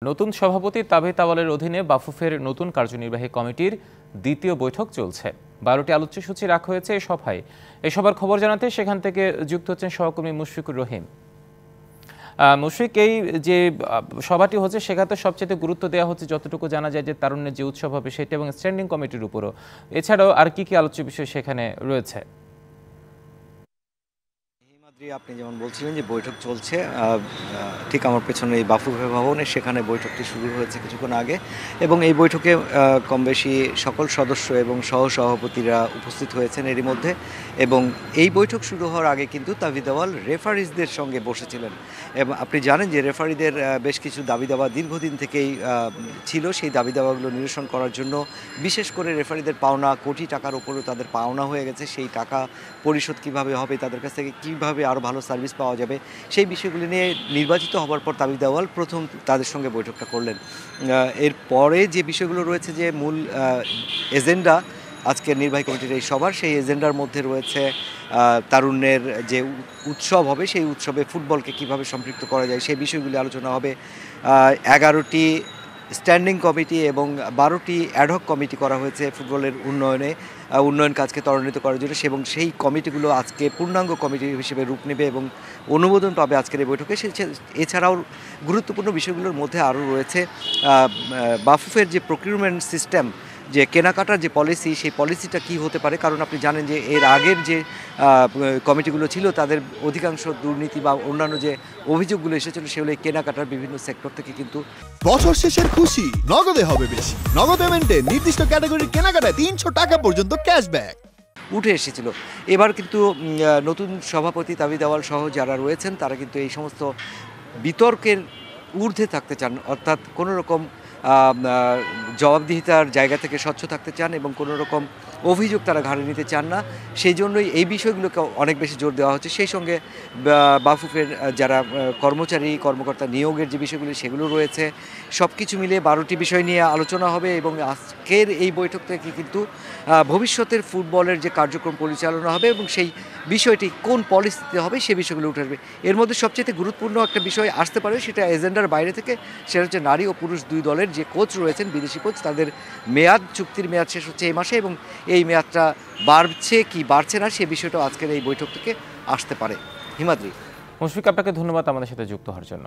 নতুন সভাপতি তাবিথ আউয়ালের অধীনে বাফুফের নতুন কার্যনির্বাহী কমিটির দ্বিতীয় বৈঠক চলছে। 12টি আলোচ্যসূচি রাখা হয়েছে এই সভায়। এই সভার খবর জানাতে সেখান থেকে যুক্ত হচ্ছেন সহকর্মী মুশফিকুর রহিম। মুশফিক, এই যে সভাটি হচ্ছে সেখানে সবচেয়ে গুরুত্ব দেওয়া হচ্ছে যতটুকু জানা যায় যে তারুণ্যের যে উৎসব হবে সেটা এবং স্ট্যান্ডিং কমিটির উপরও। এছাড়াও আর কি কি আলোচ্য বিষয় সেখানে রয়েছে? আপনি যেমন বলছিলেন যে বৈঠক চলছে, ঠিক আমার পেছনে এই বাফুফে ভবনে, সেখানে বৈঠকটি শুরু হয়েছে কিছুক্ষণ আগে এবং এই বৈঠকে কম বেশি সকল সদস্য এবং সহসভাপতিরা উপস্থিত হয়েছেন এরই মধ্যে। এবং এই বৈঠক শুরু হওয়ার আগে কিন্তু তাবিথ আউয়াল রেফারিজদের সঙ্গে বসেছিলেন এবং আপনি জানেন যে রেফারিদের বেশ কিছু দাবি দাওয়া দীর্ঘদিন থেকেই ছিল। সেই দাবি দাওয়াগুলো নিরসন করার জন্য বিশেষ করে রেফারিদের পাওনা কোটি টাকার উপরেও তাদের পাওনা হয়ে গেছে, সেই টাকা পরিশোধ কীভাবে হবে, তাদের কাছ থেকে কীভাবে আরও ভালো সার্ভিস পাওয়া যাবে, সেই বিষয়গুলি নিয়ে নির্বাচিত হওয়ার পর তাবিথ আউয়াল প্রথম তাদের সঙ্গে বৈঠকটা করলেন। এরপরে যে বিষয়গুলো রয়েছে, যে মূল এজেন্ডা আজকের নির্বাহী কমিটির এই সভার, সেই এজেন্ডার মধ্যে রয়েছে তারুণ্যের যে উৎসব হবে সেই উৎসবে ফুটবলকে কিভাবে সম্পৃক্ত করা যায় সেই বিষয়গুলি আলোচনা হবে। 11টি স্ট্যান্ডিং কমিটি এবং 12টি অ্যাডহক কমিটি করা হয়েছে ফুটবলের উন্নয়ন কাজকে ত্বরান্বিত করার জন্য, এবং সেই কমিটিগুলো আজকে পূর্ণাঙ্গ কমিটি হিসেবে রূপ নেবে এবং অনুমোদন পাবে আজকের এই বৈঠকে। এছাড়াও গুরুত্বপূর্ণ বিষয়গুলোর মধ্যে আরও রয়েছে বাফুফের যে প্রকিউরমেন্ট সিস্টেম, যে কেনাকাটার যে পলিসি, সেই পলিসিটা কী হতে পারে। কারণ আপনি জানেন যে এর আগের যে কমিটিগুলো ছিল তাদের অধিকাংশ দুর্নীতি বা অন্যান্য যে অভিযোগগুলো এসেছিল সেগুলো কেনাকাটার বিভিন্ন সেক্টর থেকে কিন্তু। বছর শেষের খুশি নগদে হবে বেশি। নগদ পেমেন্টে নির্দিষ্ট ক্যাটাগরির কেনাকাটায় 300 টাকা পর্যন্ত ক্যাশব্যাক উঠে এসেছিল। এবার কিন্তু নতুন সভাপতি তাবিথ আউয়াল সহ যারা রয়েছেন তারা কিন্তু এই সমস্ত বিতর্কের ঊর্ধ্বে থাকতে চান, অর্থাৎ কোনো রকম জবাবদিহিতার জায়গা থেকে স্বচ্ছ থাকতে চান এবং কোনো রকম অভিযোগ তারা ঘাড়ে নিতে চান না। সেই জন্যই এই বিষয়গুলোকে অনেক বেশি জোর দেওয়া হচ্ছে। সেই সঙ্গে বাফুফের যারা কর্মকর্তা নিয়োগের যে বিষয়গুলি সেগুলো রয়েছে, সব কিছু মিলিয়ে 12টি বিষয় নিয়ে আলোচনা হবে এবং আজকের এই বৈঠক থেকে কিন্তু ভবিষ্যতের ফুটবলের যে কার্যক্রম পরিচালনা হবে এবং সেই বিষয়টি কোন পলিসিতে হবে সে বিষয়গুলো উঠে আসবে। এর মধ্যে সবচেয়ে গুরুত্বপূর্ণ একটা বিষয় আসতে পারে, সেটা এজেন্ডার বাইরে থেকে, সেটা হচ্ছে নারী ও পুরুষ দুই দলের যে কোচ রয়েছেন, বিদেশি কোচ, তাদের চুক্তির মেয়াদ শেষ হচ্ছে এই মাসে এবং এই মেয়াদটা বাড়ছে কি বাড়ছে না সে বিষয়টাও আজকের এই বৈঠক থেকে আসতে পারে। হিমাদ্রি। মুশফিক, আপনাকে ধন্যবাদ আমাদের সাথে যুক্ত হওয়ার জন্য।